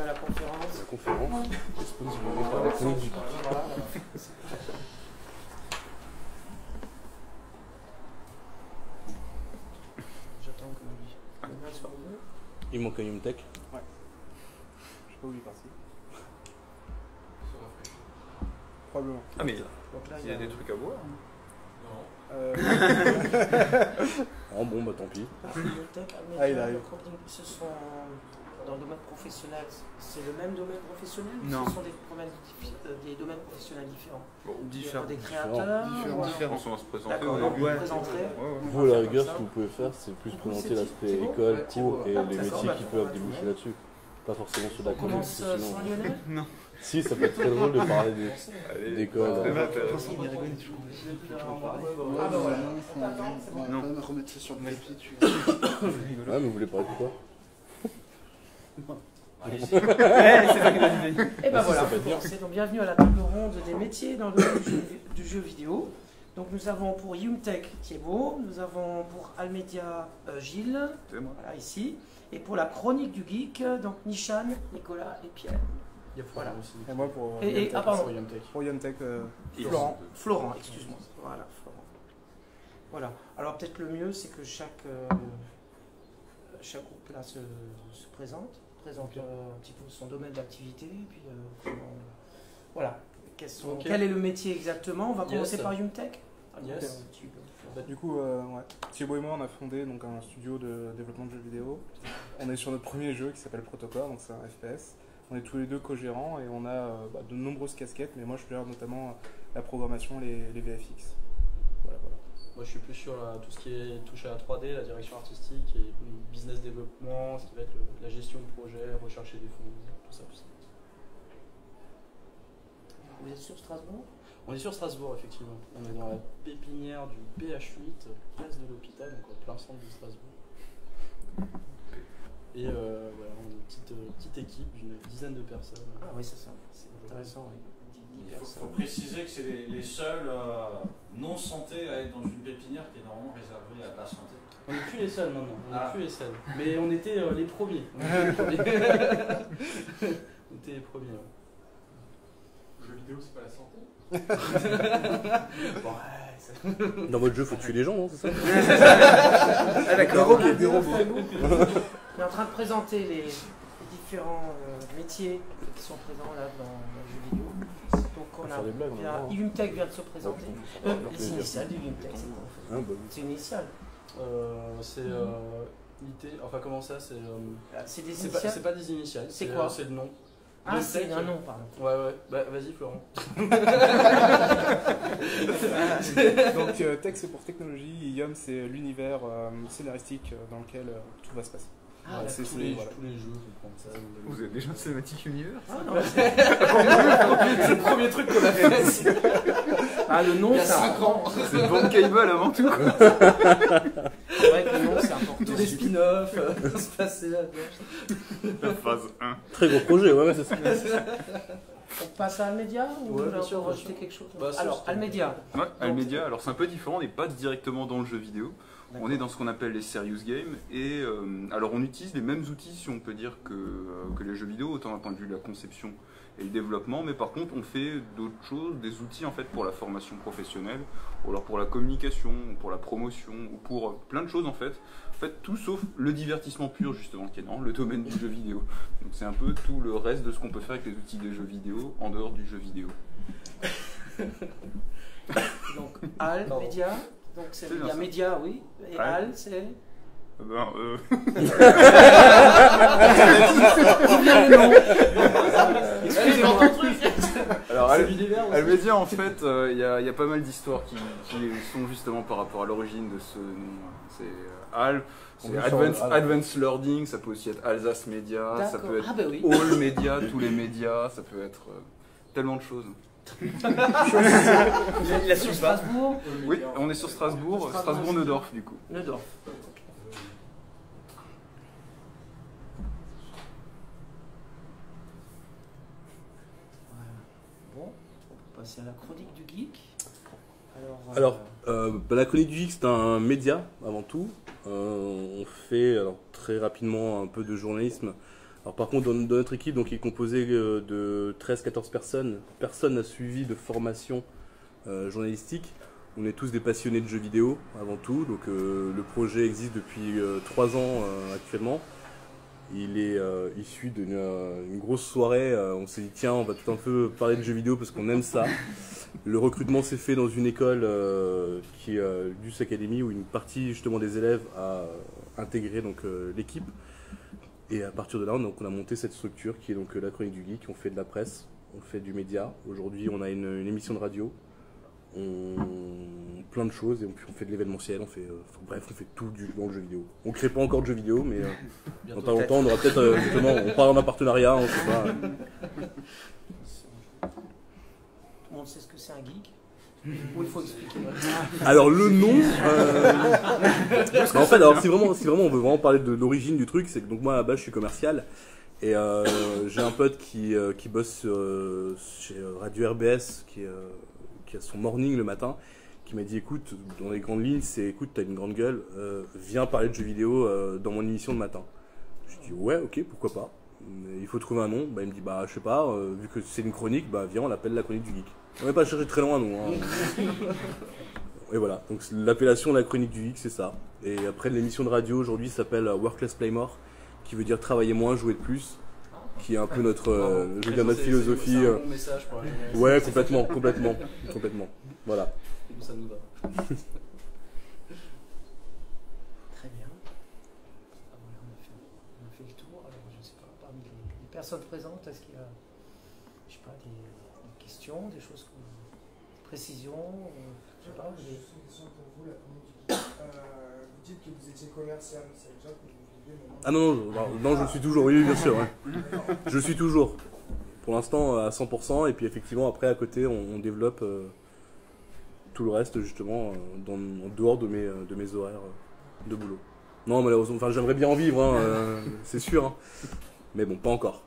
à la conférence. La conférence est sponsorisée par la chronique du geek. Voilà. J'attends que lui soit revenu. Il manque un Yumtech. Ouais. Je sais pas où il est parti. Probablement. Ah mais Donc là, il y a des trucs à voir. Oh bon, bah tant pis. Ah, il arrive. Ce sont dans le domaine professionnel, c'est le même domaine professionnel ou Non. ce sont des domaines professionnels différents? Bon, Différents. Des Différents. créateurs différents. On va se présenter. D'accord, donc vous Ouais. présenterez. Vous, à la rigueur, ce que vous pouvez faire, c'est plus présenter l'aspect c'est bon école, cours et Ah, les d'accord, métiers bah, qui peuvent déboucher là-dessus. Pas forcément sur la On chronique, commence parce que sans sinon... Lionel. Si, ça peut être très drôle de parler d'école. Très intéressant. Ah bah voilà. On va remettre ça sur le tapis. Ouais, mais vous voulez parler de quoi? Et ben voilà, on peut commencer. Donc bienvenue à la table ronde des métiers dans le domaine du jeu vidéo. Donc nous avons pour Yumtech Thibaut, nous avons pour Almedia Gilles, C'est moi. voilà ici, et pour la chronique du geek, donc Nishan, Nicolas et Pierre. Voilà. Et moi pour Ah pardon, pour Yumtech. Florent, excuse-moi. Voilà, Florent. Voilà. Alors peut-être le mieux, c'est que chaque groupe là se présente un petit peu son domaine d'activité, puis voilà. Quel est le métier exactement? On va commencer par Yumtech. Yes. Du coup, ouais. Thibaut et moi, on a fondé donc un studio de développement de jeux vidéo. On est sur notre premier jeu qui s'appelle Protocore, donc c'est un FPS. On est tous les deux co-gérants et on a de nombreuses casquettes, mais moi je gère notamment la programmation et les VFX. Voilà. Moi je suis plus sur tout ce qui est touché à la 3D, la direction artistique et business développement, ce qui va être la gestion de projet, rechercher des fonds, tout ça. Vous êtes sur Strasbourg? On est sur Strasbourg effectivement. On est dans la pépinière du PH8, place de l'hôpital, donc en plein centre de Strasbourg. Et voilà, on est une petite équipe d'une dizaine de personnes. Ah oui, c'est ça. C'est intéressant. Oui. Il faut préciser que c'est les seuls non santé à être dans une pépinière qui est normalement réservée à la santé. On n'est plus les seuls maintenant, on n'est Ah. plus les seuls. Mais on était les premiers. On était les premiers. Ouais. Le jeu vidéo, c'est pas la santé? Bon, ouais, Dans votre jeu, faut tuer les gens, non? C'est ça? Ah d'accord. On est en train de présenter les différents métiers qui sont présents là dans le jeu vidéo. Donc on faire des blagues, on a le droit. Yumtech vient de se présenter. Les initiales du Yumtech, c'est quoi en fait? Ah, bah, C'est une initiale. c'est IT, enfin comment ça, c'est C'est des c'est initiales. pas des initiales. C'est quoi? C'est le nom. Ah, Le c'est tech, un nom, pardon. Ouais, bah vas-y Florent. Donc Tech c'est pour technologie, et Yum c'est l'univers scénaristique dans lequel tout va se passer. Ah, Ouais, d'accord. tous les jeux, faut prendre ça. Vous avez déjà un cinématique univers? Ah, non, C'est le premier truc qu'on a fait. ah, le nom, c'est important. C'est Band Cable avant tout. C'est vrai que le nom, c'est important. Tous les spin-offs, se passer là. La phase 1. très gros projet, ouais, c'est ça. On passe à Almedia ou Ouais, là, bien on sûr, peut bien rajouter sûr. quelque chose? Bah, ça, Alors, c'était- Almedia. Ouais, Almedia, alors c'est un peu différent, on n'est pas directement dans le jeu vidéo. On est dans ce qu'on appelle les serious games et alors on utilise les mêmes outils si on peut dire que les jeux vidéo, autant d'un point de vue de la conception et le développement, mais par contre on fait d'autres choses, des outils en fait pour la formation professionnelle, ou alors pour la communication, ou pour la promotion, ou pour plein de choses en fait tout sauf le divertissement pur justement qui est dans le domaine du jeu vidéo. Donc c'est un peu tout le reste de ce qu'on peut faire avec les outils des jeux vidéo en dehors du jeu vidéo. Donc, Almedia. Donc, c'est C'est bien ça. Média, oui. Et Al. Al, c'est. Ben, Bien le nom. Excusez-moi. alors C'est l'univers aussi. Almedia, en fait, il y a pas mal d'histoires qui sont justement par rapport à l'origine de ce nom. C'est Al, c'est On est sur Al. Advanced Learning, ça peut aussi être Alsace Media, ça D'accord. peut être Ah, bah oui. All Media, tous les médias, ça peut être tellement de choses. La Sur Strasbourg, Oui, on est sur Strasbourg, Strasbourg-Neudorf du coup. Neudorf. Bon, on peut passer à la chronique du geek. Alors, la chronique du geek, c'est un média avant tout. On fait alors, très rapidement un peu de journalisme Alors par contre, dans notre équipe, donc, qui est composée de 13-14 personnes, personne n'a suivi de formation journalistique. On est tous des passionnés de jeux vidéo avant tout, donc le projet existe depuis 3 ans actuellement. Il est issu d'une grosse soirée, on s'est dit tiens on va tout un peu parler de jeux vidéo parce qu'on aime ça. Le recrutement s'est fait dans une école qui est Luce Academy où une partie justement des élèves a intégré donc, l'équipe. Et à partir de là on a monté cette structure qui est donc la Chronique du Geek. On fait de la presse, on fait du média. Aujourd'hui on a une émission de radio. Plein de choses et on fait de l'événementiel, on fait tout dans le jeu vidéo. On crée pas encore de jeux vidéo mais dans pas longtemps on aura peut-être justement on parle en partenariat, on sait pas. Tout le monde sait ce que c'est un geek ou il faut expliquer? Alors le nom en fait alors si vraiment on veut vraiment parler de l'origine du truc, c'est que donc moi à la base je suis commercial et j'ai un pote qui bosse chez Radio RBS qui a son morning le matin, qui m'a dit écoute, dans les grandes lignes, c'est écoute, t'as une grande gueule, viens parler de jeux vidéo dans mon émission de matin. Je dis ouais, ok, pourquoi pas. Mais il faut trouver un nom. Bah, il me dit bah je sais pas, vu que c'est une chronique, bah viens, on l'appelle la Chronique du Geek. On va pas chercher très loin nous. Hein. Et voilà, donc l'appellation de la Chronique du Geek, c'est ça. Et après l'émission de radio aujourd'hui s'appelle Work Less Play More, qui veut dire travailler moins, jouer de plus. Qui est un peu notre, je veux dire notre philosophie. C'est un bon message pour la génération. Ouais, complètement. Voilà. Ça nous va. Très bien. Ah, voilà, on a fait le tour. Alors, je ne sais pas, parmi les personnes présentes, est-ce qu'il y a, je sais pas, des questions, des choses, des précisions, je sais pas. J'ai une question pour vous, la Chronique. Vous dites que vous étiez commercial, ça veut dire que vous vivez maintenant. Ah non, je suis toujours, oui, bien sûr. Ouais. Je suis toujours, pour l'instant, à 100%. Et puis effectivement, après, à côté, on développe tout le reste, justement, en dehors de mes horaires de boulot. Non, malheureusement, enfin, j'aimerais bien en vivre, hein, c'est sûr. Hein. Mais bon, pas encore.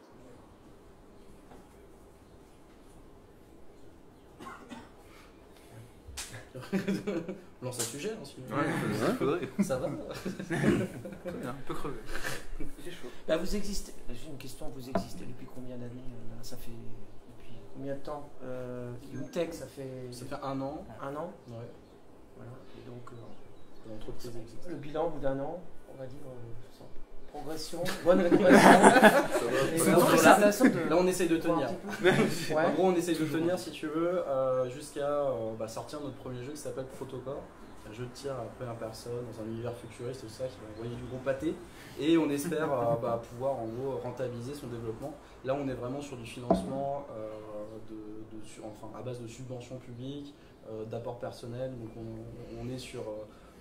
On lance un sujet, ensuite. Ouais, faudrait. Ça va. Un peu crevé. C'est chaud. Bah, vous existez, j'ai une question, vous existez depuis combien d'années là, ça fait depuis combien de temps Youtech, ça fait 1 an. 1 an. Ouais. Voilà. Et donc, L'entreprise existe. le bilan au bout d'1 an, on va dire, sans progression, bonne rémunération. Et donc, c'est intéressant de Là, on essaye de voir tenir. un petit peu. Ouais. En gros, on essaye de tenir, si tu veux, jusqu'à sortir notre premier jeu qui s'appelle Protocore. Un jeu de tir à la première personne dans un univers futuriste, tout ça, qui va envoyer du gros pâté. Et on espère pouvoir en gros rentabiliser son développement. Là, on est vraiment sur du financement à base de subventions publiques, d'apports personnels. Donc, on est sur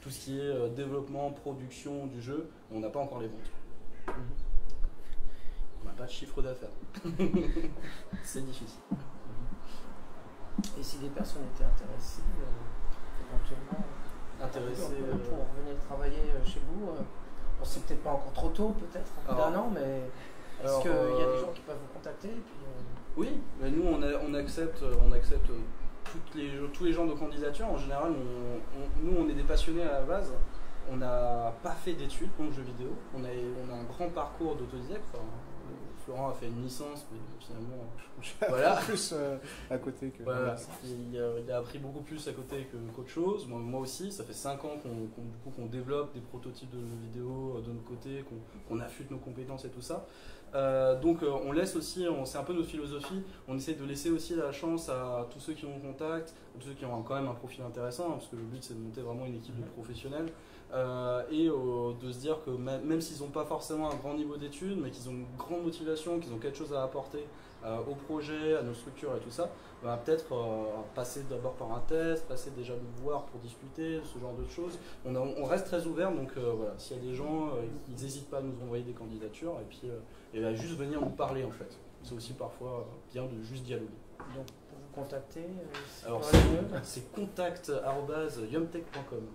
tout ce qui est développement, production du jeu. On n'a pas encore les ventes. On n'a pas de chiffre d'affaires. C'est difficile. Et si des personnes étaient intéressées, éventuellement pour venir travailler chez vous, c'est peut-être pas encore trop tôt, peut-être, d'1 an, mais est-ce qu'il y a des gens qui peuvent vous contacter et puis, Oui, mais nous on accepte tous les genres de candidatures. En général, nous on est des passionnés à la base. On n'a pas fait d'études pour le jeu vidéo. On a un grand parcours d'autodidacte. Florent a fait une licence, mais finalement, voilà. Plus à côté que. Voilà, il a appris beaucoup plus à côté qu'autre chose. Moi aussi, ça fait 5 ans qu'on développe des prototypes de jeux vidéo de notre côté, qu'on affûte nos compétences et tout ça. Donc on laisse aussi, c'est un peu notre philosophie, on essaie de laisser aussi la chance à tous ceux qui ont contact, à tous ceux qui ont quand même un profil intéressant, parce que le but c'est de monter vraiment une équipe de professionnels. Et de se dire que même s'ils n'ont pas forcément un grand niveau d'études, mais qu'ils ont une grande motivation, qu'ils ont quelque chose à apporter au projet, à nos structures et tout ça, peut-être passer d'abord par un test, passer déjà nous voir pour discuter, ce genre de choses. On reste très ouvert, donc voilà, s'il y a des gens, ils n'hésitent pas à nous envoyer des candidatures et puis juste venir nous parler en fait. C'est aussi parfois bien de juste dialoguer. Donc pour vous contacter, alors c'est contact@yumtech.com.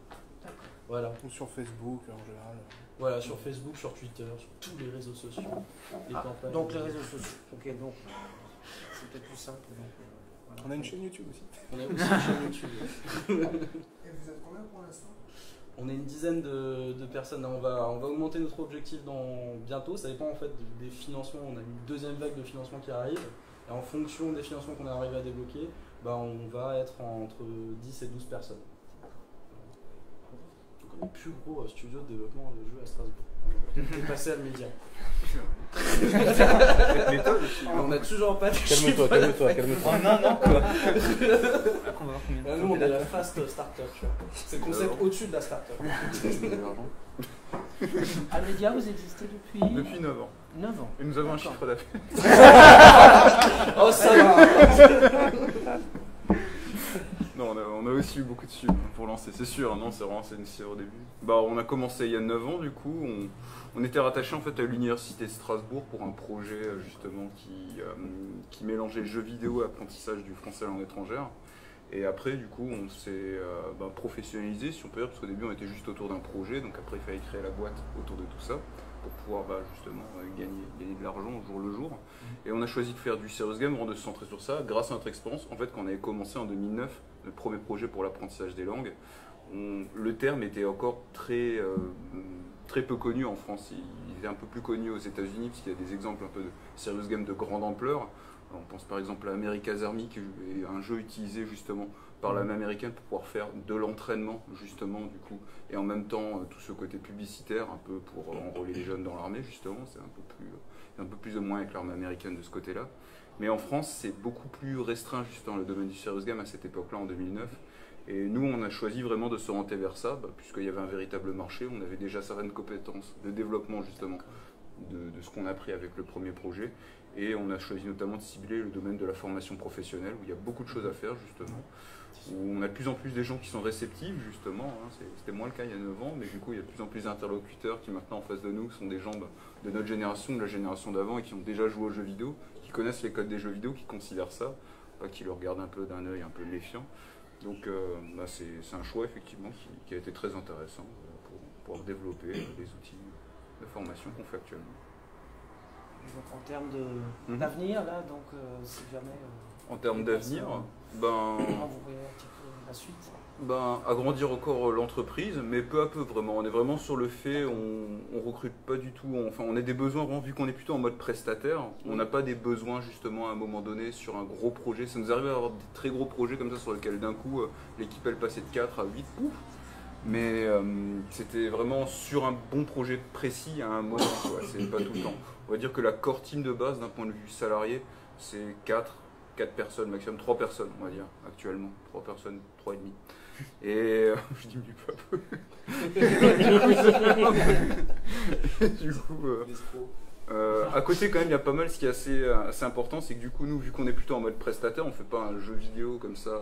Voilà. Ou sur Facebook en général. Voilà, sur Facebook, sur Twitter, sur tous les réseaux sociaux. Donc les réseaux sociaux. Ok, donc c'est peut-être plus simple. Donc, voilà. On a une chaîne YouTube aussi. On a aussi une chaîne YouTube. Et vous êtes combien pour l'instant? On est une dizaine de personnes. On va augmenter notre objectif bientôt. Ça dépend en fait des financements. On a une deuxième vague de financement qui arrive. Et en fonction des financements qu'on arrive à débloquer, on va être entre 10 et 12 personnes. Donc on est le plus gros studio de développement de jeux à Strasbourg. On est passé à le média. On a toujours pas de chiffre. Calme-toi. Oh non, quoi. Après, on va voir combien de Nous, on est la fast startup. C'est le concept au-dessus de la startup. Almedia, vous existez depuis Depuis 9 ans. 9 ans. Et nous avons un D'accord. chiffre d'affaires. Oh, ça va. Non, on a aussi eu beaucoup de subs pour lancer, c'est sûr. Non, c'est vraiment c'est au début. On a commencé il y a 9 ans, du coup. On était rattaché en fait à l'université de Strasbourg pour un projet justement qui mélangeait jeux vidéo et apprentissage du français à langue étrangère. Et après, du coup, on s'est professionnalisé, si on peut dire, parce qu'au début, on était juste autour d'un projet. Donc après, il fallait créer la boîte autour de tout ça pour pouvoir justement gagner de l'argent au jour le jour. Et on a choisi de faire du serious game, de se centrer sur ça, grâce à notre expérience. En fait, quand on avait commencé en 2009, notre premier projet pour l'apprentissage des langues, le terme était encore très peu connu en France. Il était un peu plus connu aux États-Unis, parce qu'il y a des exemples un peu de serious game de grande ampleur. On pense par exemple à America's Army, qui est un jeu utilisé justement par l'armée américaine pour pouvoir faire de l'entraînement justement du coup, et en même temps tout ce côté publicitaire un peu pour enrôler les jeunes dans l'armée justement, c'est un peu plus ou moins avec l'armée américaine de ce côté-là. Mais en France, c'est beaucoup plus restreint juste dans le domaine du serious game à cette époque-là en 2009. Et nous, on a choisi vraiment de s'orienter vers ça, puisqu'il y avait un véritable marché, on avait déjà certaines compétences de développement justement de ce qu'on a appris avec le premier projet. Et on a choisi notamment de cibler le domaine de la formation professionnelle, où il y a beaucoup de choses à faire justement, où on a de plus en plus des gens qui sont réceptifs justement, c'était moins le cas il y a 9 ans, mais du coup il y a de plus en plus d'interlocuteurs qui maintenant en face de nous sont des gens de notre génération, de la génération d'avant, et qui ont déjà joué aux jeux vidéo, qui connaissent les codes des jeux vidéo, qui considèrent ça, pas qui le regardent un peu d'un œil un peu méfiant. Donc c'est un choix effectivement qui a été très intéressant pour pouvoir développer les outils de formation qu'on fait actuellement. Donc en termes d'avenir, là, donc si jamais... en termes d'avenir, comment vous voyez un petit peu la suite? Agrandir encore l'entreprise, mais peu à peu vraiment. On est vraiment sur le fait, on recrute pas du tout, on a des besoins vraiment, vu qu'on est plutôt en mode prestataire, on n'a pas des besoins justement à un moment donné sur un gros projet. Ça nous arrive à avoir des très gros projets comme ça sur lesquels d'un coup l'équipe elle passait de 4 à 8, ouf. Mais c'était vraiment sur un bon projet précis à un moment, c'est pas tout le temps. On va dire que la core team de base d'un point de vue salarié, c'est 4 personnes, maximum 3 personnes on va dire actuellement, 3 personnes, 3 et demi. Et je diminue pas peu. Du coup, à côté quand même il y a pas mal, ce qui est assez important, c'est que du coup nous, vu qu'on est plutôt en mode prestataire, on fait pas un jeu vidéo comme ça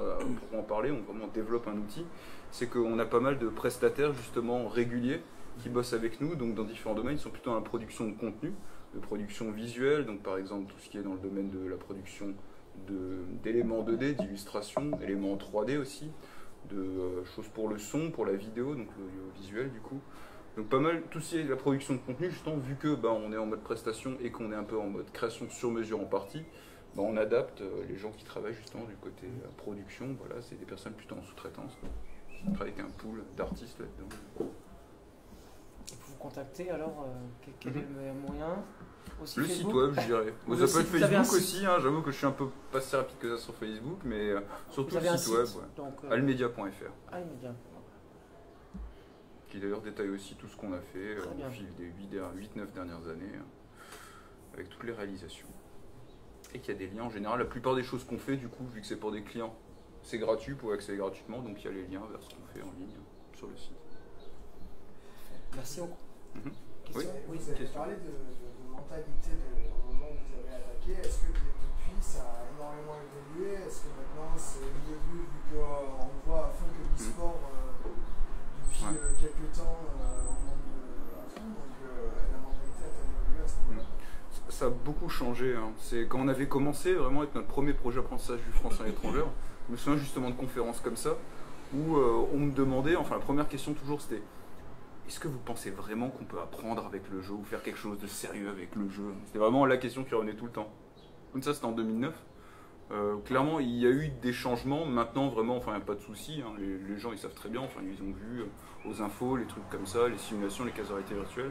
pour en parler, on vraiment développe un outil. C'est qu'on a pas mal de prestataires justement réguliers qui bossent avec nous, donc dans différents domaines. Ils sont plutôt dans la production de contenu, de production visuelle, donc par exemple tout ce qui est dans le domaine de la production d'éléments 2D, d'illustration, éléments 3D aussi, de choses pour le son, pour la vidéo, donc le visuel du coup. Donc pas mal, tout ce qui est la production de contenu, justement, vu que on est en mode prestation et qu'on est un peu en mode création sur mesure en partie, on adapte les gens qui travaillent justement du côté production, voilà, c'est des personnes plutôt en sous-traitance. On travaille avec un pool d'artistes là-dedans. Pour vous contacter alors, quel est le meilleur moyen? Aussi le Facebook, site web, je dirais. Vous Le avez site, vous avez Facebook un aussi, j'avoue que je suis un peu pas si rapide que ça sur Facebook, mais surtout Vous avez le un site web, donc, almedia.fr, Almedia. qui d'ailleurs détaille aussi tout ce qu'on a fait Très bien. au fil des 8-9 dernières années, avec toutes les réalisations. Et qu'il y a des liens en général. La plupart des choses qu'on fait, du coup, vu que c'est pour des clients, c'est gratuit, vous pouvez accéder gratuitement, donc il y a les liens vers ce qu'on fait en ligne sur le site. Merci beaucoup. Oui. Vous avez parlé de mentalité au moment où vous avez attaqué. Est-ce que depuis ça a énormément évolué? Est-ce que maintenant c'est mieux vu qu'on voit à fond que l'e-sport depuis quelques temps on monte à fond, donc la mentalité a-t-elle évolué à ce niveau-là? Ça a beaucoup changé. C'est quand on avait commencé vraiment avec notre premier projet apprentissage du français à l'étranger, je me souviens justement de conférences comme ça où on me demandait, enfin la première question toujours c'était: est-ce que vous pensez vraiment qu'on peut apprendre avec le jeu ou faire quelque chose de sérieux avec le jeu? C'était vraiment la question qui revenait tout le temps. Comme ça, c'était en 2009. Clairement, il y a eu des changements. Maintenant, vraiment, enfin, il n'y a pas de souci. Hein. Les gens, ils savent très bien. Enfin, ils ont vu aux infos, les trucs comme ça, les simulations, les cases de réalité virtuelle.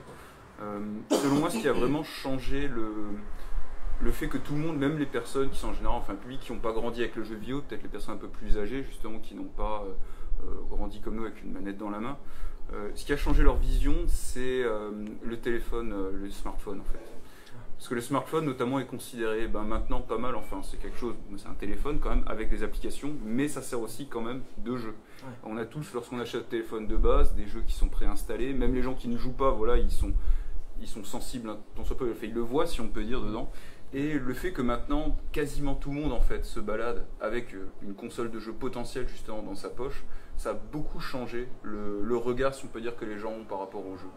Selon moi, ce qui a vraiment changé le fait que tout le monde, même les personnes qui sont en général, enfin, public, qui n'ont pas grandi avec le jeu vidéo, peut-être les personnes un peu plus âgées, justement, qui n'ont pas grandi comme nous avec une manette dans la main, ce qui a changé leur vision, c'est le téléphone, le smartphone, en fait. Parce que le smartphone, notamment, est considéré maintenant pas mal, enfin, c'est quelque chose, c'est un téléphone quand même, avec des applications, mais ça sert aussi quand même de jeu. Ouais. On a tous, lorsqu'on achète un téléphone de base, des jeux qui sont préinstallés, même les gens qui ne jouent pas, voilà, ils sont sensibles, tant soit peu, ils le voient, si on peut dire, dedans. Et le fait que maintenant, quasiment tout le monde, en fait, se balade avec une console de jeu potentielle, justement, dans sa poche, ça a beaucoup changé le regard, si on peut dire, que les gens ont par rapport au jeu.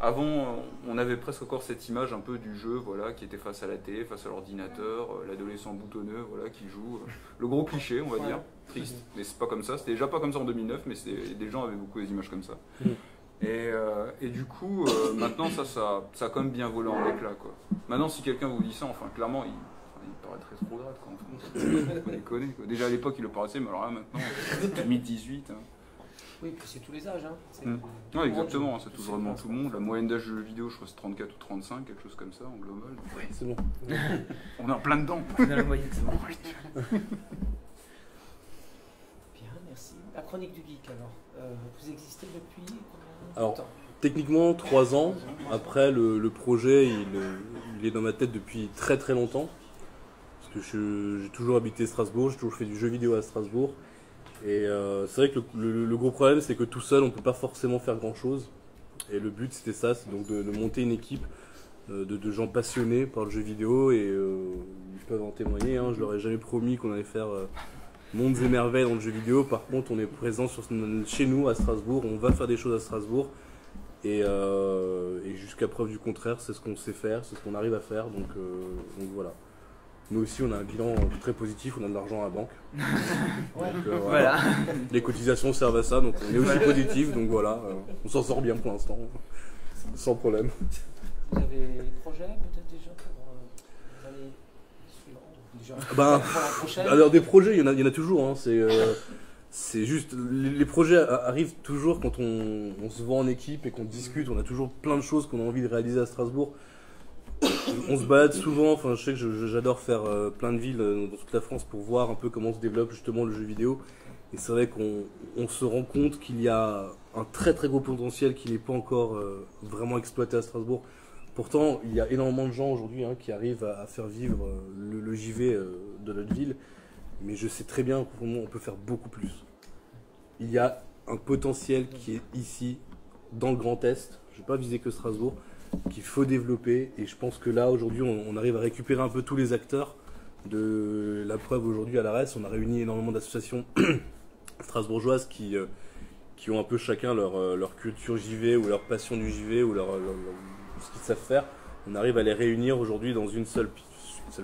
Avant, on avait presque encore cette image un peu du jeu, voilà, qui était face à la télé, face à l'ordinateur, l'adolescent boutonneux, voilà, qui joue. Le gros cliché, on va dire, triste. Mais c'est pas comme ça. C'était déjà pas comme ça en 2009, mais des gens avaient beaucoup des images comme ça. Et du coup, maintenant, ça a quand même bien volé en éclat, quoi. Maintenant, si quelqu'un vous dit ça, enfin, clairement, il paraîtrait trop grave, quoi. On les connaît, quoi. Déjà à l'époque, il le paraissait, mais alors là, maintenant, 2018. Hein. Oui, puis c'est tous les âges. Hein. Non, exactement, hein, c'est tout vraiment tout le monde. La moyenne d'âge de jeux vidéo, je crois, c'est 34 ou 35, quelque chose comme ça, en global. Oui, c'est bon. On est en plein dedans. Dans la moyenne, c'est bon. Bien, merci. La chronique du geek, alors. Vous existez depuis combien de temps ? Techniquement, 3 ans. Après, le projet, il est dans ma tête depuis très très longtemps. Parce que j'ai toujours habité Strasbourg, j'ai toujours fait du jeu vidéo à Strasbourg. Et c'est vrai que le gros problème, c'est que tout seul, on ne peut pas forcément faire grand-chose. Et le but, c'était ça, c'est donc de monter une équipe de gens passionnés par le jeu vidéo. Et ils peuvent en témoigner, hein, je leur ai jamais promis qu'on allait faire mondes et merveilles dans le jeu vidéo. Par contre, on est présent chez nous, à Strasbourg. On va faire des choses à Strasbourg. Et jusqu'à preuve du contraire, c'est ce qu'on sait faire, c'est ce qu'on arrive à faire. Donc voilà. Nous aussi, on a un bilan très positif, on a de l'argent à la banque. Donc, voilà. Les cotisations servent à ça, donc on est aussi positif, donc voilà, on s'en sort bien pour l'instant, sans problème. Vous avez des projets peut-être déjà pour l'année suivante pour la prochaine? Alors des projets, il y en a toujours, hein, c'est juste, les projets arrivent toujours quand on se voit en équipe et qu'on discute, on a toujours plein de choses qu'on a envie de réaliser à Strasbourg. On se balade souvent, enfin je sais que j'adore faire plein de villes dans toute la France pour voir un peu comment se développe justement le jeu vidéo. Et c'est vrai qu'on se rend compte qu'il y a un très très gros potentiel qui n'est pas encore vraiment exploité à Strasbourg. Pourtant, il y a énormément de gens aujourd'hui qui arrivent à faire vivre le JV de notre ville. Mais je sais très bien qu'on peut faire beaucoup plus. Il y a un potentiel qui est ici, dans le Grand Est. Je ne vais pas viser que Strasbourg. Qu'il faut développer, et je pense que là aujourd'hui on arrive à récupérer un peu tous les acteurs de la preuve. Aujourd'hui à l'ARES, on a réuni énormément d'associations strasbourgeoises qui ont un peu chacun leur culture JV ou leur passion du JV ou ce qu'ils savent faire. On arrive à les réunir aujourd'hui dans une seule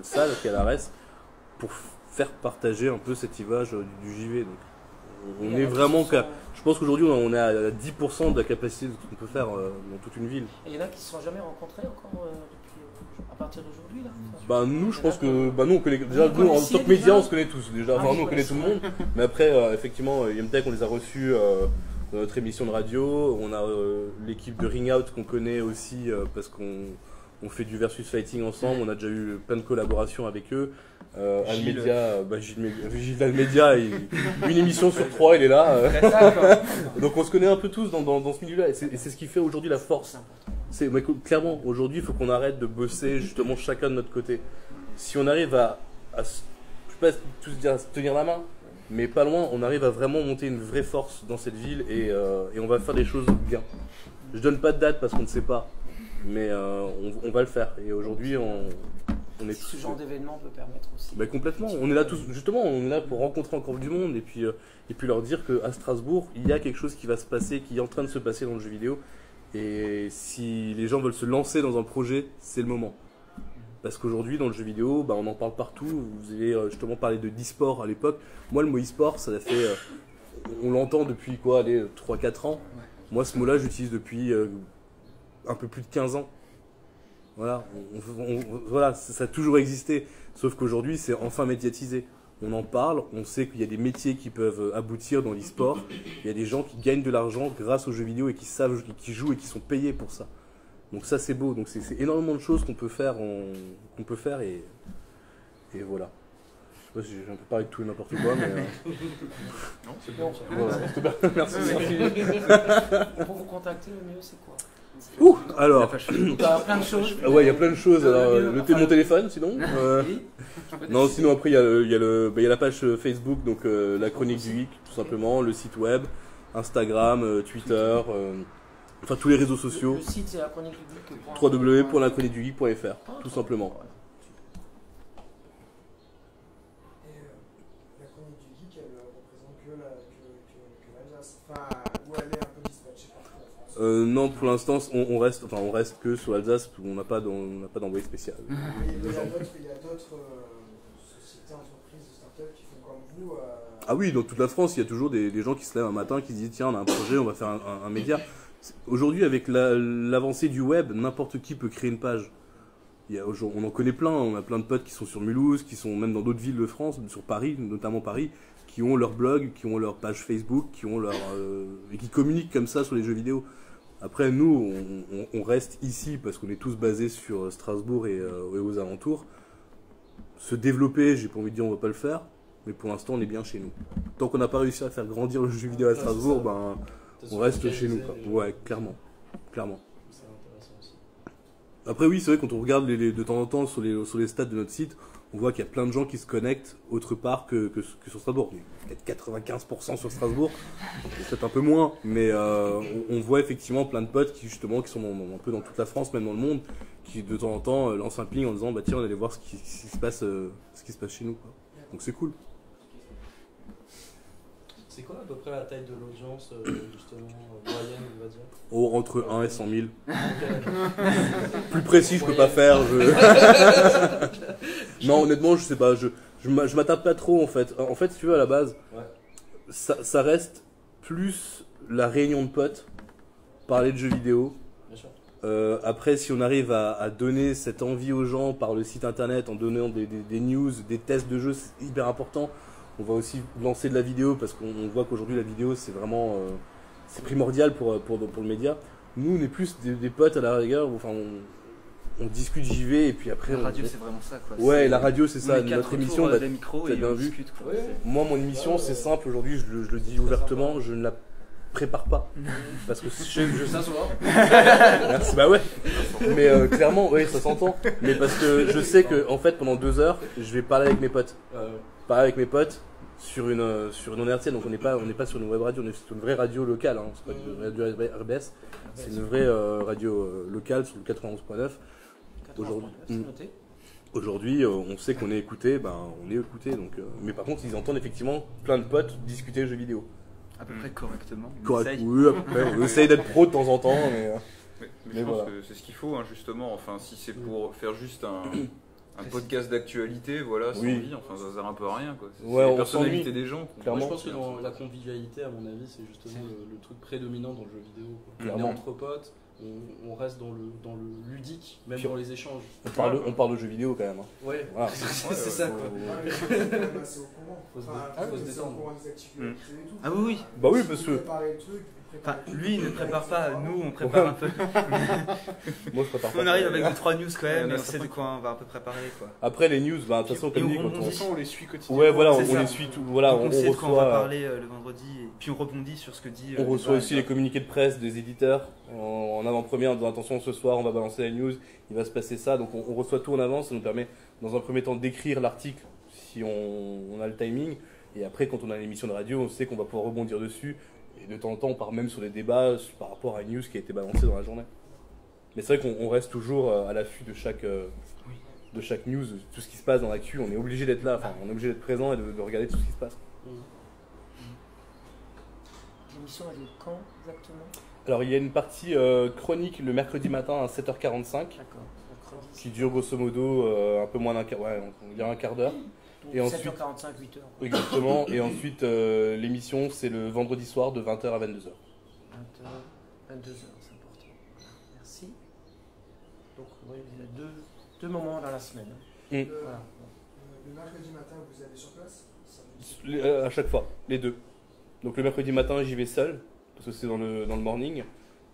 salle qui est à l'ARES pour faire partager un peu cette image du JV. Donc, on est vraiment, je pense qu'aujourd'hui on est à 10% de la capacité de ce qu'on peut faire dans toute une ville. Et il y en a qui ne se sont jamais rencontrés encore à partir d'aujourd'hui là? Nous je pense que nous on connaît déjà, nous en tant que médias on se connaît tous déjà, nous on connaît tout le monde. Mais après effectivement Yemtech on les a reçus dans notre émission de radio, on a l'équipe de Ring Out qu'on connaît aussi parce qu'on fait du versus fighting ensemble, on a déjà eu plein de collaborations avec eux. Almedia, Gilles Almedia, une émission sur 3 il est là. Donc on se connaît un peu tous dans ce milieu-là, et c'est ce qui fait aujourd'hui la force. Mais clairement, aujourd'hui il faut qu'on arrête de bosser justement chacun de notre côté. Si on arrive à je sais pas tous dire à se tenir la main, mais pas loin, on arrive à vraiment monter une vraie force dans cette ville et on va faire des choses bien. Je donne pas de date parce qu'on ne sait pas, mais on va le faire. Et aujourd'hui on est ce genre d'événement peut permettre aussi. Complètement. On est là tous, justement, on est là pour rencontrer encore du monde et puis leur dire qu'à Strasbourg, il y a quelque chose qui va se passer, qui est en train de se passer dans le jeu vidéo. Et si les gens veulent se lancer dans un projet, c'est le moment. Parce qu'aujourd'hui, dans le jeu vidéo, on en parle partout. Vous avez justement parlé de d'e-sport à l'époque. Moi, le mot e-sport, ça a fait. On l'entend depuis 3-4 ans. Moi, ce mot-là, j'utilise depuis un peu plus de 15 ans. Voilà, voilà, ça a toujours existé. Sauf qu'aujourd'hui, c'est enfin médiatisé. On en parle, on sait qu'il y a des métiers qui peuvent aboutir dans l'e-sport. Il y a des gens qui gagnent de l'argent grâce aux jeux vidéo et qui savent, qui jouent et qui sont payés pour ça. Donc ça, c'est beau. Donc c'est énormément de choses qu'on peut faire, et voilà. Je sais pas si j'ai un peu parlé de tout et n'importe quoi, mais... Non, c'est bon. Voilà, c'était bien. Merci. Pour vous contacter, le mieux, c'est quoi? Ouh, alors... Il y a plein de choses. Ah ouais, il y a plein de choses. Alors, mon téléphone, sinon. Oui. Non, sinon après, il y a la page Facebook, donc la chronique du geek, tout simplement, le site web, Instagram, Twitter, enfin tous les réseaux sociaux. Le site, c'est la chronique du geek. www.lachroniquedugeek.fr, tout simplement. Et la chronique du geek, elle représente que l'Alsace. Enfin, où elle est un peu dispatchée partout en France. Non, pour l'instant, on reste que sur l'Alsace, où on n'a pas d'envoyé spécial. Il y a d'autres sociétés, entreprises, startups qui font comme vous. Ah oui, dans toute la France, il y a toujours des gens qui se lèvent un matin, qui se disent tiens, on a un projet, on va faire un média. Aujourd'hui, avec l'avancée du web, n'importe qui peut créer une page. On en connaît plein, on a plein de potes qui sont sur Mulhouse, qui sont même dans d'autres villes de France, sur Paris, notamment Paris, qui ont leur blog, qui ont leur page Facebook, et qui communiquent comme ça sur les jeux vidéo. Après, nous, on reste ici parce qu'on est tous basés sur Strasbourg et aux alentours. Se développer, j'ai pas envie de dire on va pas le faire, mais pour l'instant, on est bien chez nous. Tant qu'on n'a pas réussi à faire grandir le jeu vidéo à Strasbourg, on reste chez nous, quoi. Ouais, clairement. C'est intéressant aussi. Après oui, c'est vrai, quand on regarde de temps en temps sur les stats de notre site, on voit qu'il y a plein de gens qui se connectent autre part que sur Strasbourg. Il y a peut-être 95% sur Strasbourg, peut-être un peu moins, mais on voit effectivement plein de potes qui sont un peu dans toute la France, même dans le monde, qui de temps en temps lancent un ping en disant bah tiens, on va aller voir ce qui se passe chez nous, quoi. Donc c'est cool. C'est quoi à peu près la taille de l'audience, justement, moyenne, on va dire? Oh, entre 1 et 100 000. Ok. Plus précis, je peux pas faire. Non, honnêtement, je sais pas. Je m'attarde pas trop, en fait. En fait, si tu veux, à la base, Ouais. ça reste plus la réunion de potes, parler de jeux vidéo. Bien sûr. Après, si on arrive à donner cette envie aux gens par le site internet, en donnant des news, des tests de jeux, c'est hyper important. On va aussi lancer de la vidéo parce qu'on voit qu'aujourd'hui la vidéo c'est vraiment c'est primordial pour le média. Nous on est plus des potes à la rigueur, enfin on discute JV et puis après La radio, c'est vraiment ça, quoi. Ouais, la radio c'est ça, notre émission, des micros t'as et bien on vu. discute, quoi. Ouais. Moi mon émission c'est simple aujourd'hui, je le dis ouvertement, je ne la prépare pas parce que je Ça se voit. Merci, bah ouais. Mais clairement, oui, ça s'entend. Mais parce que je sais que en fait pendant 2 heures, je vais parler avec mes potes. Parler avec mes potes sur une onde hertzienne, donc on n'est pas sur une web radio, on est sur une vraie radio locale, hein. C'est pas une radio RBS, c'est une vraie radio locale sur le 91.9. Aujourd'hui, on sait qu'on est écouté, on est écouté, donc, mais par contre ils entendent effectivement plein de potes discuter jeux vidéo. À peu près correctement. Correct, oui, à peu près. On essaye d'être pro de temps en temps, mais Mais je pense que c'est ce qu'il faut, hein, justement. Enfin, si c'est pour faire juste un podcast d'actualité, voilà, sans vie, enfin, ça sert un peu à rien, quoi. C'est Ouais, la personnalité des gens. Clairement. Moi, je pense que dans la convivialité, à mon avis, c'est justement le truc prédominant dans le jeu vidéo, quoi. On est Clairement. entre potes, on reste dans le ludique, même Puis dans les échanges. on parle de jeux vidéo quand même. Hein. Ouais, Voilà. c'est ça, quoi. Faut se Faut se détendre. Ah oui, oui. Bah oui, parce que Préparer le truc. Enfin, lui, il ne prépare pas, nous, on prépare un peu. moi je prépare pas. On arrive avec 2-3 news quand même, Ouais, et on ça sait de quoi on va un peu préparer, quoi. Après les news, de toute façon, Et comme dit, on quand on les suit quotidiennement. Ouais, voilà, C'est on ça. les suit tout. Voilà, Donc on on sait de quoi on va reçoit. parler le vendredi, et puis on rebondit sur ce que dit. On reçoit Eva, aussi et les communiqués de presse des éditeurs en avant-première en disant attention ce soir on va balancer la news, il va se passer ça, donc on reçoit tout en avance, ça nous permet dans un premier temps d'écrire l'article si on a le timing, et après quand on a une émission de radio on sait qu'on va pouvoir rebondir dessus, et de temps en temps on part même sur des débats par rapport à une news qui a été balancée dans la journée. Mais c'est vrai qu'on reste toujours à l'affût de chaque news, tout ce qui se passe dans l'actu, on est obligé d'être là, enfin on est obligé d'être présent et de regarder tout ce qui se passe. L'émission, elle est quand exactement? Alors il y a une partie chronique le mercredi matin à 7h45 D'accord, mercredi. qui dure grosso modo un peu moins d'un quart, ouais, il y a un quart d'heure. Donc Et ensuite- 7h45, 8h. Exactement, et ensuite l'émission c'est le vendredi soir de 20h à 22h. 22h, c'est important. Merci. Donc, oui, deux moments dans la semaine. Le, Voilà. le mercredi matin, vous allez sur place? À chaque fois, les deux. Donc le mercredi matin, j'y vais seul, parce que c'est dans le morning.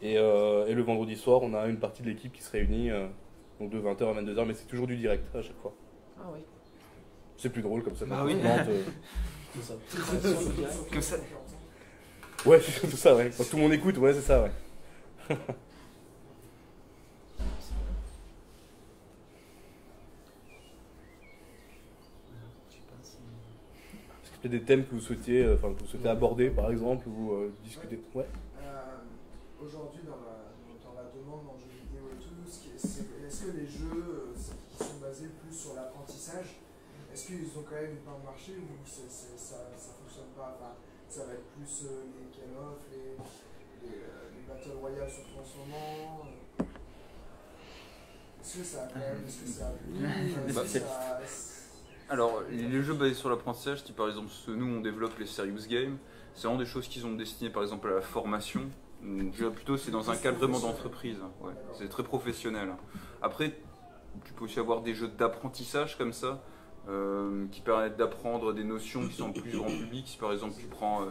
Et le vendredi soir, on a une partie de l'équipe qui se réunit, donc de 20h à 22h, mais c'est toujours du direct à chaque fois. Ah oui. C'est plus drôle comme ça. Bah oui. C'est ça. Comme ça. Ouais, c'est surtout ça, ouais. Quand tout le monde écoute, ouais, c'est ça, ouais. Est-ce qu'il y a des thèmes que vous souhaitiez, aborder, par exemple, ou discuter? Ouais. Aujourd'hui, dans la demande en jeux vidéo et tout, est-ce que les jeux qui sont basés plus sur l'apprentissage, est-ce qu'ils ont quand même une part de marché ou ça fonctionne pas? Enfin, ça va être plus les Call of, les Battle Royale surtout en ce moment. Est-ce que ça a quand même, Alors, les jeux basés sur l'apprentissage, type par exemple ceux nous on développe les serious games, c'est vraiment des choses qui sont destinées par exemple à la formation. Je dirais plutôt c'est dans un cadre vraiment d'entreprise, ouais. C'est très professionnel. Après, tu peux aussi avoir des jeux d'apprentissage comme ça, qui permettent d'apprendre des notions qui sont plus grand public. Si par exemple tu prends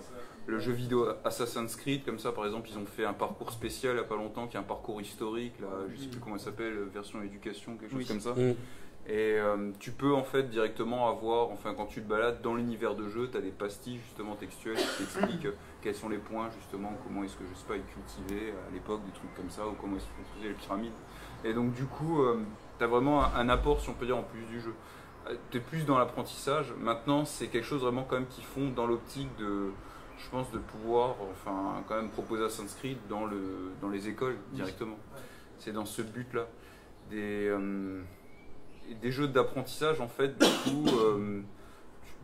le jeu vidéo Assassin's Creed, comme ça par exemple ils ont fait un parcours spécial il n'y a pas longtemps, qui est un parcours historique, là, je sais plus comment ça s'appelle, version éducation, quelque chose comme ça. Et tu peux en fait directement avoir, enfin quand tu te balades dans l'univers de jeu, tu as des pastilles justement textuelles qui t'expliquent quels sont les points justement, comment est-ce que je sais pas, ils cultivaient à l'époque, des trucs comme ça, ou comment est-ce qu'ils construisaient les pyramides. Et donc du coup, tu as vraiment un apport, si on peut dire, en plus du jeu. Tu es plus dans l'apprentissage. Maintenant, c'est quelque chose vraiment quand même qu'ils font dans l'optique de, je pense, de pouvoir enfin quand même proposer Assassin's Creed dans les écoles directement. C'est dans ce but-là. Des jeux d'apprentissage en fait, du coup,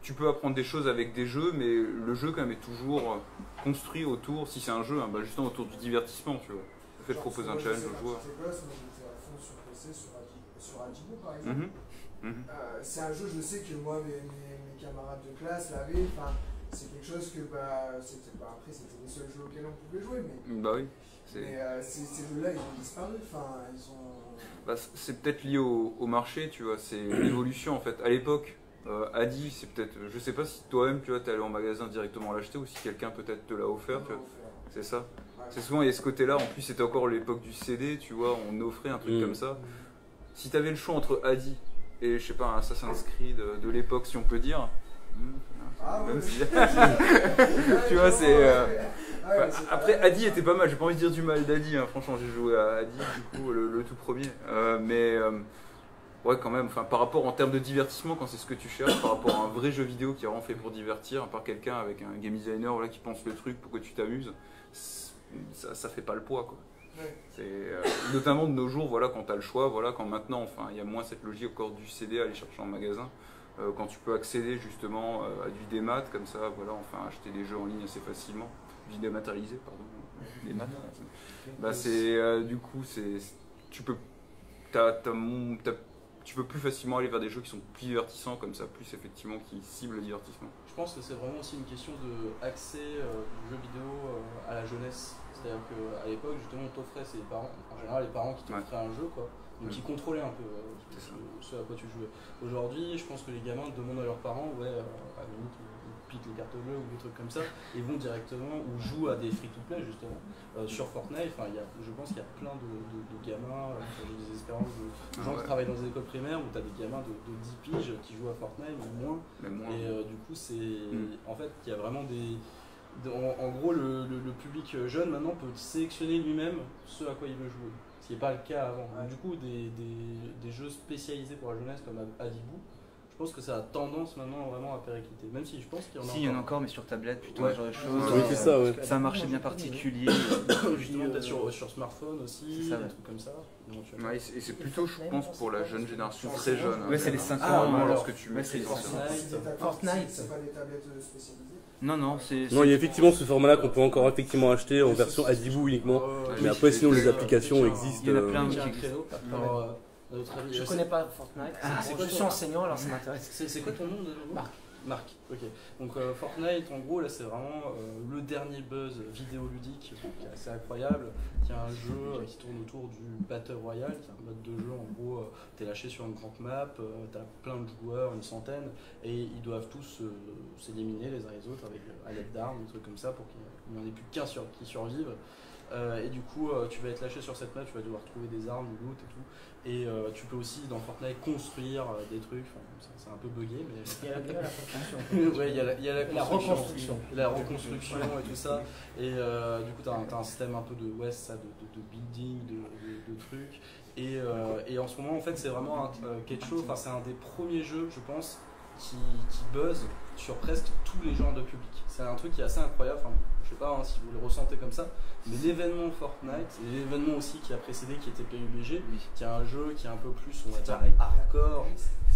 tu peux apprendre des choses avec des jeux, mais le jeu quand même est toujours construit autour, si c'est un jeu, hein, bah, justement autour du divertissement, tu vois. Le fait de proposer un challenge aux joueurs. Sur Adibou par exemple. C'est un jeu, je sais que moi, mes camarades de classe l'avaient, enfin, c'est quelque chose que, après c'était les seuls jeux auxquels on pouvait jouer, mais, bah oui, mais ces jeux-là ils ont disparu, enfin, ils ont... Bah, c'est peut-être lié au marché, tu vois, c'est l'évolution en fait. À l'époque, Adi, c'est peut-être, je sais pas si toi-même, tu vois, t'es allé en magasin directement l'acheter ou si quelqu'un peut-être te l'a offert, tu vois. C'est ça. C'est souvent, il y a ce côté-là, en plus c'était encore l'époque du CD, tu vois, on offrait un truc comme ça. Si t'avais le choix entre Adi et, je sais pas, un Assassin's Creed de l'époque, si on peut dire, même si... tu vois, c'est... après, Adi était pas mal, j'ai pas envie de dire du mal d'Adi, hein. Franchement, j'ai joué à Adi, du coup, le tout premier. Ouais, quand même, enfin, par rapport en termes de divertissement, quand c'est ce que tu cherches, par rapport à un vrai jeu vidéo qui est vraiment fait pour divertir, par quelqu'un avec un game designer voilà, qui pense le truc pour que tu t'amuses, ça fait pas le poids, quoi. Notamment de nos jours, voilà, quand tu as le choix, voilà, quand maintenant, enfin, il y a moins cette logique encore du CD à aller chercher en magasin. Quand tu peux accéder justement à du démat comme ça, voilà, enfin acheter des jeux en ligne assez facilement, du dématérialisé, pardon, démat. Bah c'est du coup tu peux plus facilement aller vers des jeux qui sont plus divertissants comme ça, plus effectivement qui ciblent le divertissement. Je pense que c'est vraiment aussi une question d'accès du jeu vidéo à la jeunesse. C'est-à-dire qu'à l'époque, justement, on t'offrait, c'est les parents, en général les parents qui t'offraient un jeu, quoi. Donc ils contrôlaient un peu ce à quoi tu jouais. Aujourd'hui, je pense que les gamins demandent à leurs parents, à la limite, ils piquent les cartes bleues ou des trucs comme ça, et vont directement ou jouent à des free-to-play justement. Sur Fortnite, je pense qu'il y a plein de gamins, j'ai des espérances de gens qui travaillent dans des écoles primaires où tu as des gamins de 10 piges qui jouent à Fortnite ou moins. Et du coup, en fait, il y a vraiment des... En gros, le public jeune maintenant peut sélectionner lui-même ce à quoi il veut jouer. Ce qui n'est pas le cas avant. Donc, du coup, des jeux spécialisés pour la jeunesse comme Adibou, je pense que ça a tendance maintenant vraiment à péricliter. Même si je pense qu'il y en a il y en a encore, mais sur tablette plutôt, ce genre de choses. Oui, c'est ça, ouais. C'est un marché bien particulier. Justement, peut-être sur smartphone aussi, des trucs comme ça. Et c'est plutôt, je pense, pour la jeune génération très jeune. Ouais, c'est les 5 ans. Lorsque tu mets Fortnite, c'est pas des tablettes spécialisées. Non, il y a effectivement ce format-là qu'on peut encore effectivement acheter en version Adibou uniquement. Mais après, sinon, les applications existent. Il y en a plein qui existent. Je connais pas Fortnite. Je suis enseignant, alors ça m'intéresse. C'est quoi ton nom de nouveau? Marc. Marc, ok. Donc Fortnite, en gros, là c'est vraiment le dernier buzz vidéoludique qui est assez incroyable, qui est un jeu qui tourne autour du Battle Royale, qui est un mode de jeu, en gros, t'es lâché sur une grande map, t'as plein de joueurs, une centaine, et ils doivent tous s'éliminer les uns les autres avec à l'aide d'armes, des trucs comme ça, pour qu'il n'y en ait plus qu'un qui survive. Et du coup, tu vas être lâché sur cette map, tu vas devoir trouver des armes, du loot et tout. Et tu peux aussi dans Fortnite construire des trucs, c'est un peu buggé, mais. Il y a la construction. Ouais, il y a la reconstruction. La reconstruction et tout ça. Et du coup, tu as un système un peu de building, de trucs. Et en ce moment, en fait, c'est vraiment quelque chose, c'est un des premiers jeux, je pense, qui buzz sur presque tous les genres de public. C'est un truc qui est assez incroyable. Je sais pas si vous le ressentez comme ça, mais l'événement Fortnite, et l'événement aussi qui a précédé, qui était PUBG, qui est un jeu qui est un peu plus, on va dire, hardcore,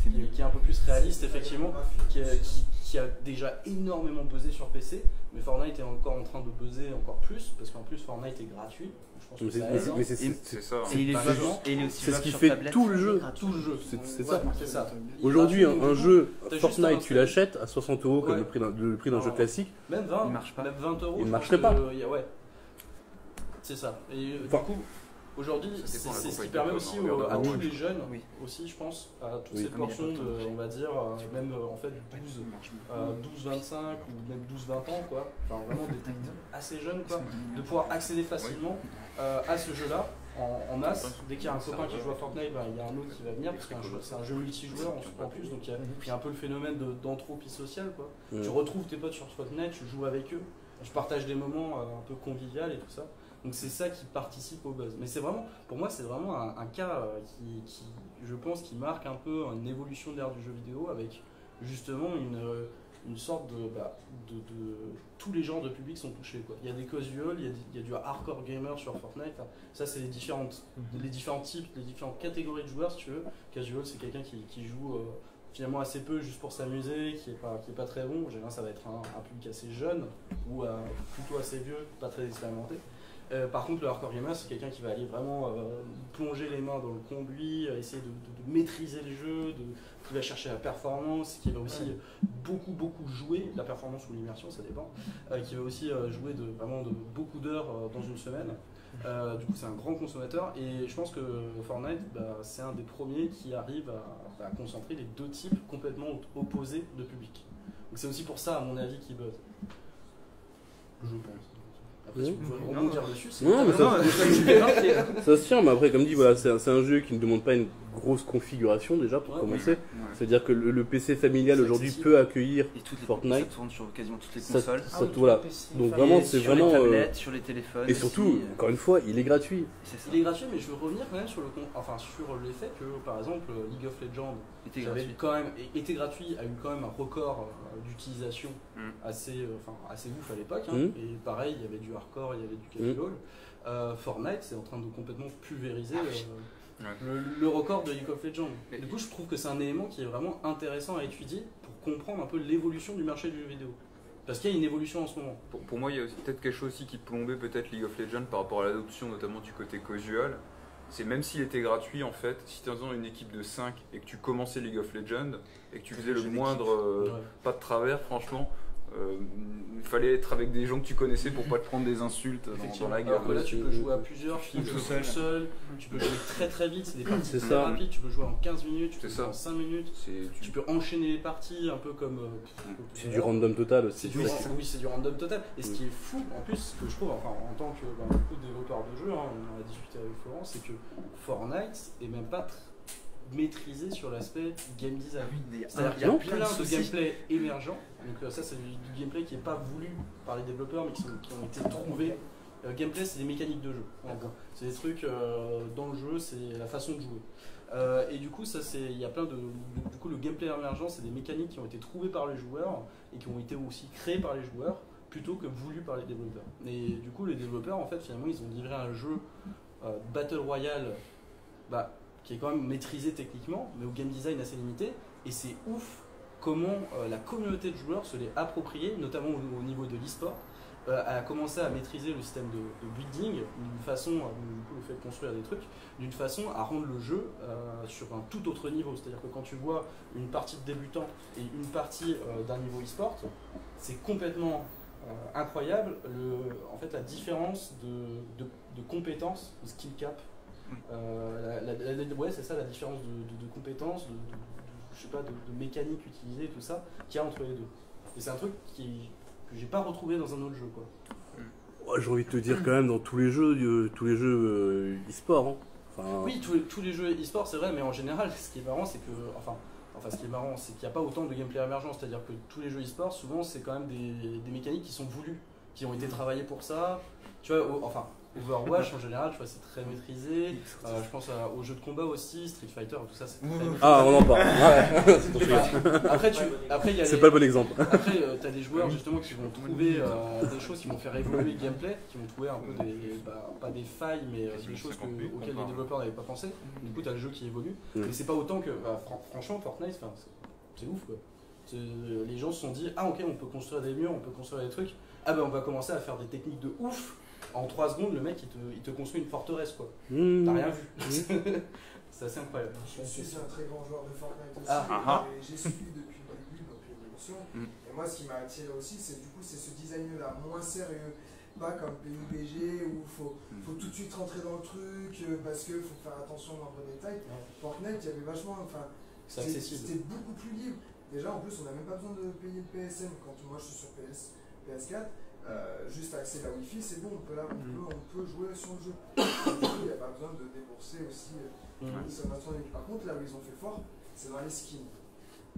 qui est un peu plus réaliste, effectivement, qui a déjà énormément buzzé sur PC, mais Fortnite est encore en train de buzzer encore plus, parce qu'en plus Fortnite est gratuit. Je pense que ça aide. Mais C'est ça. Et il est aussi c'est ce qui sur fait tablette. tout le jeu. Tout le jeu. C'est Ouais, ça. c'est ça. Aujourd'hui, un jeu T'as juste Fortnite, un tu l'achètes à 60 € comme Ouais. le prix d'un jeu classique. Même 20, Il marche pas. Même 20 euros. Il je marcherait pense pas. Ouais. C'est ça. Et Enfin, du coup, aujourd'hui, ça dépend de la c'est ce qui compagnie permet de aussi com, à hein. tous les jeunes, Oui. aussi, je pense, à toutes Oui. ces portions de, on va dire, même en fait 12-25 ou même 12-20 ans, quoi. Enfin, vraiment des assez jeunes, quoi, de pouvoir accéder facilement à ce jeu-là. En masse, dès qu'il y a un copain qui joue à Fortnite, il y a un autre qui va venir parce que c'est un jeu multijoueur en plus, donc il y a un peu le phénomène d'entropie sociale, quoi. Tu retrouves tes potes sur Fortnite, tu joues avec eux, tu partages des moments un peu convivial et tout ça. Donc c'est ça qui participe au buzz. Mais c'est vraiment, pour moi, c'est vraiment un cas qui, je pense, qui marque un peu une évolution de l'ère du jeu vidéo avec justement une sorte de tous les genres de publics sont touchés, quoi. Il y a des casual, il y a du hardcore gamer sur Fortnite. Ça c'est les différents types, les différentes catégories de joueurs, si tu veux. Casual, c'est quelqu'un qui joue finalement assez peu juste pour s'amuser, qui est pas très bon. En général, ça va être un public assez jeune ou plutôt assez vieux, pas très expérimenté. Par contre, le hardcore gamer, c'est quelqu'un qui va aller vraiment plonger les mains dans le conduit, essayer de maîtriser les jeux, qui va chercher la performance, qui va aussi beaucoup jouer, la performance ou l'immersion, ça dépend, qui va aussi jouer vraiment de beaucoup d'heures dans une semaine. Du coup, c'est un grand consommateur et je pense que Fortnite, c'est un des premiers qui arrive à concentrer les deux types complètement opposés de public. Donc c'est aussi pour ça, à mon avis, qu'il buzz. Je pense. Après, si vous pouvez rebondir dessus, c'est Non, mais ça ça se tient, mais après, comme dit, voilà, c'est un jeu qui ne demande pas une grosse configuration déjà pour commencer. C'est-à-dire que le PC familial C'est aujourd'hui accessible. peut accueillir Et toutes les Fortnite. ça tourne sur quasiment toutes les Ça- consoles. ça- voilà. Donc vraiment, Et c'est sur vraiment. les tablettes, sur les téléphones. Et surtout, aussi, encore une fois, il est gratuit. c'est ça. Il est gratuit, mais je veux revenir quand même sur sur l'effet que, par exemple, League of Legends Était qui avait gratuit. quand même été gratuit, a eu quand même un record d'utilisation assez ouf à l'époque. Mm. Et pareil, il y avait du hardcore, il y avait du casual. Fortnite, c'est en train de complètement pulvériser le record de League of Legends. Du coup, je trouve que c'est un élément qui est vraiment intéressant à étudier pour comprendre un peu l'évolution du marché du jeu vidéo. Parce qu'il y a une évolution en ce moment. Pour moi, il y a aussi peut-être quelque chose aussi qui plombait peut-être League of Legends par rapport à l'adoption notamment du côté casual. C'est même s'il était gratuit en fait, si tu es dans une équipe de 5 et que tu commençais League of Legends et que tu faisais le moindre pas de travers, franchement, il fallait être avec des gens que tu connaissais pour pas te prendre des insultes dans la gueule. Alors que là, tu peux jouer à plusieurs, tu peux tout jouer tout seul, tu peux jouer très très vite, c'est des parties C'est très ça. rapides, tu peux jouer en 15 minutes, tu peux C'est jouer ça. en 5 minutes, tu peux enchaîner les parties un peu comme. C'est du random total C'est aussi. du, c'est du random total. Et ce qui est fou, en plus, ce que je trouve, en tant que beaucoup de développeurs de jeux, on en a discuté avec Florent, c'est que Fortnite est même pas maîtrisé sur l'aspect game design. C'est-à-dire qu'il y a Non. plein de gameplay émergents. Donc ça, c'est du gameplay qui n'est pas voulu par les développeurs, mais qui ont été trouvés. Gameplay, c'est des mécaniques de jeu. En gros. C'est des trucs dans le jeu, c'est la façon de jouer. Et du coup, il y a plein du coup, le gameplay émergent, c'est des mécaniques qui ont été trouvées par les joueurs et qui ont été aussi créées par les joueurs plutôt que voulues par les développeurs. Et du coup, les développeurs, en fait, finalement, ils ont livré un jeu Battle Royale qui est quand même maîtrisé techniquement, mais au game design assez limité. Et c'est ouf comment la communauté de joueurs se l'est appropriée, notamment au niveau de l'e-sport, a commencé à maîtriser le système de building d'une façon, du coup le fait de construire des trucs, d'une façon à rendre le jeu sur un tout autre niveau. C'est-à-dire que quand tu vois une partie de débutant et une partie d'un niveau e-sport, c'est complètement incroyable en fait, la différence de compétences, de skill cap. Ouais, c'est ça la différence de compétences, je sais pas, de mécanique utilisée, tout ça, qu'il y a entre les deux. Et c'est un truc que j'ai pas retrouvé dans un autre jeu, quoi. Ouais, j'ai envie de te dire quand même dans tous les jeux e-sport. Hein. Enfin... Oui, tous les jeux e-sport, c'est vrai, mais en général, ce qui est marrant, c'est que, ce qui est marrant, c'est qu'il n'y a pas autant de gameplay émergent. C'est-à-dire que tous les jeux e-sport, souvent, c'est quand même des mécaniques qui sont voulues, qui ont été travaillées pour ça. Tu vois, Overwatch en général, tu vois, c'est très maîtrisé. Je pense aux jeux de combat aussi, Street Fighter, tout ça, c'est très maîtrisé. Ah, on en parle. Après, c'est pas le bon exemple. Après, tu as des joueurs justement qui vont trouver des choses qui vont faire évoluer le gameplay, qui vont trouver un peu pas des failles, mais des choses auxquelles les développeurs n'avaient pas pensé. Du coup, tu as le jeu qui évolue. Mais c'est pas autant que. Franchement, Fortnite, c'est ouf quoi. Les gens se sont dit, ah ok, on peut construire des murs, on peut construire des trucs. Ah ben on va commencer à faire des techniques de ouf. En 3 secondes, le mec il te construit une forteresse quoi. T'as rien vu. C'est assez incroyable. Je suis un très grand joueur de Fortnite aussi. Et j'ai suivi depuis le début, donc l'évolution. Et moi, ce qui m'a attiré aussi, c'est ce design-là, moins sérieux. Pas comme PUBG où il faut tout de suite rentrer dans le truc parce qu'il faut faire attention aux moindres détails. Fortnite, il y avait vachement. C'est accessible. C'était beaucoup plus libre. Déjà, en plus, on n'a même pas besoin de payer le PSN quand moi je suis sur PS4. Juste accès à la Wi-Fi, c'est bon, on peut jouer sur le jeu. Il n'y a pas besoin de débourser aussi Par contre, là où ils ont fait fort, c'est dans les skins.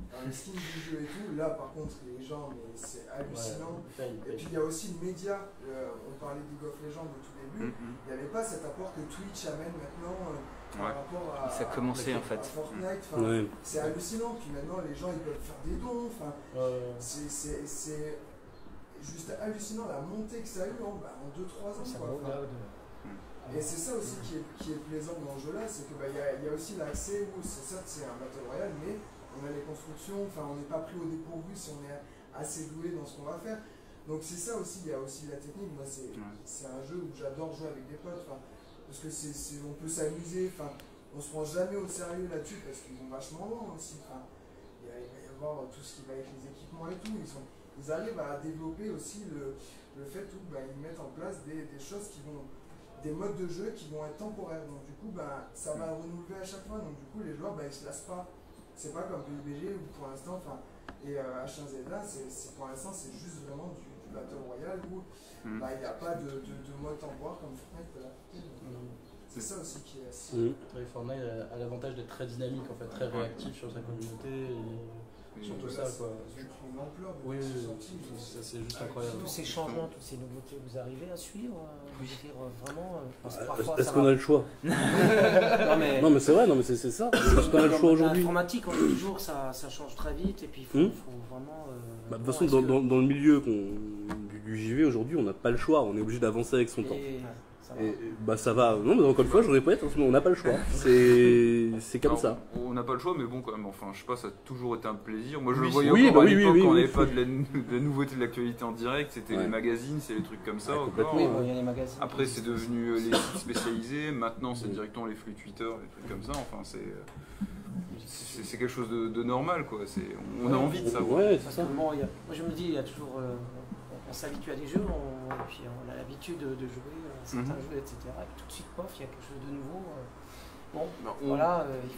Dans les skins du jeu et tout, là par contre, les gens, mais c'est hallucinant. Et puis il y a aussi le média, on parlait de League of Legends au tout début, il n'y avait pas cet apport que Twitch amène maintenant par rapport à Fortnite. C'est hallucinant, puis maintenant les gens ils peuvent faire des dons, c'est juste hallucinant la montée que ça a eu en 2-3 ans. Et c'est ça aussi qui est plaisant dans ce jeu-là, c'est qu'il y a aussi l'accès où c'est un Battle Royale, mais on a les constructions, on n'est pas pris au dépourvu si on est assez doué dans ce qu'on va faire. Donc c'est ça aussi, il y a aussi la technique. Moi c'est un jeu où j'adore jouer avec des potes, parce que on peut s'amuser, on se prend jamais au sérieux là-dessus parce qu'ils vont vachement loin aussi. Il va y avoir tout ce qui va être les équipements et tout. Ils arrivent à développer aussi le fait où ils mettent en place des choses des modes de jeu qui vont être temporaires. Donc du coup, ça va renouveler à chaque fois. Donc du coup, les joueurs, ils se lassent pas. C'est pas comme PUBG où pour l'instant, et H1Z1, pour l'instant, c'est juste vraiment du Battle Royale où il n'y a pas de mode temporaire comme Fortnite peut l'apporter. C'est ça aussi qui est assez... Fortnite a l'avantage d'être très dynamique, en fait, très réactif sur sa communauté. Surtout ça, quoi. Oui, ça c'est juste incroyable. Tous ces changements, toutes ces nouveautés, vous arrivez à suivre vraiment Est-ce qu'on a le choix? Non mais c'est vrai, c'est ça. Est-ce qu'on a le choix aujourd'hui? L'informatique, on dit toujours, ça change très vite et puis il faut vraiment... de toute façon, dans le milieu du JV aujourd'hui, on n'a pas le choix, on est obligé d'avancer avec son temps. Ça va. Non, mais encore une fois, je répète, on n'a pas le choix. C'est comme ça. On n'a pas le choix, mais bon, quand même, je sais pas, ça a toujours été un plaisir. Moi, je le voyais encore à l'époque quand on n'avait pas de la nouveauté de l'actualité en direct, c'était les magazines, c'est les trucs comme ça. Il y a les magazines. Après, c'est devenu les sites spécialisés. Maintenant, c'est directement les flux Twitter, les trucs comme ça. C'est quelque chose de normal, quoi. On a envie de savoir. Moi, je me dis, il y a toujours. On s'habitue à des jeux, puis on a l'habitude de jouer à certains jeux, etc. Et puis tout de suite, il y a quelque chose de nouveau. Il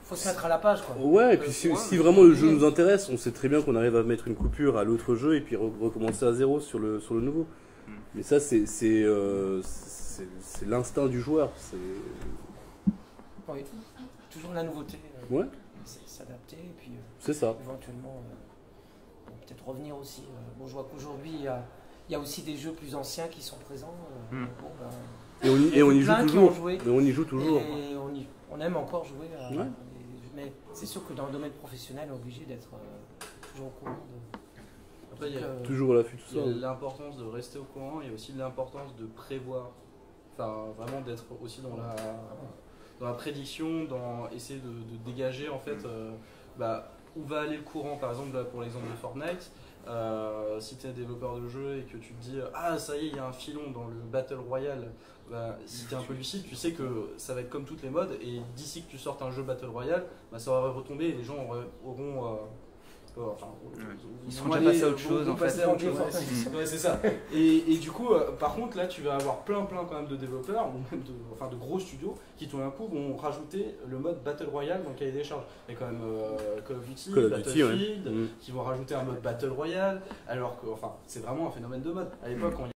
faut se mettre à la page, quoi. Ouais, et puis si vraiment le jeu nous intéresse, on sait très bien qu'on arrive à mettre une coupure à l'autre jeu et puis recommencer à zéro sur le nouveau. Mais ça, c'est l'instinct du joueur. Oui, toujours la nouveauté. S'adapter et puis c'est ça. Éventuellement peut-être revenir aussi. Je vois qu'aujourd'hui il y a aussi des jeux plus anciens qui sont présents. Et on y joue toujours. Et on y joue toujours. Et on aime encore jouer à des jeux. Mais c'est sûr que dans le domaine professionnel, on est obligé d'être toujours au courant Après, il y a toujours à l'affût, tout ça. L'importance de rester au courant, il y a aussi l'importance de prévoir. Vraiment d'être aussi dans la prédiction, dans essayer de dégager en fait où va aller le courant. Par exemple, pour l'exemple de Fortnite, Si tu es développeur de jeu et que tu te dis ah ça y est il y a un filon dans le Battle Royale, bah, si tu es un peu lucide tu sais que ça va être comme toutes les modes et d'ici que tu sortes un jeu Battle Royale, bah, ça va retomber et les gens auront ils seront déjà passés à autre chose en fait. Ouais, c'est ça. Et du coup, par contre, là, tu vas avoir plein quand même de développeurs, ou même de gros studios, qui tout d'un coup vont rajouter le mode Battle Royale dans le cahier des charges. Il y a quand même Call of Duty, Battlefield, qui vont rajouter un mode Battle Royale, alors que, c'est vraiment un phénomène de mode. À l'époque, quand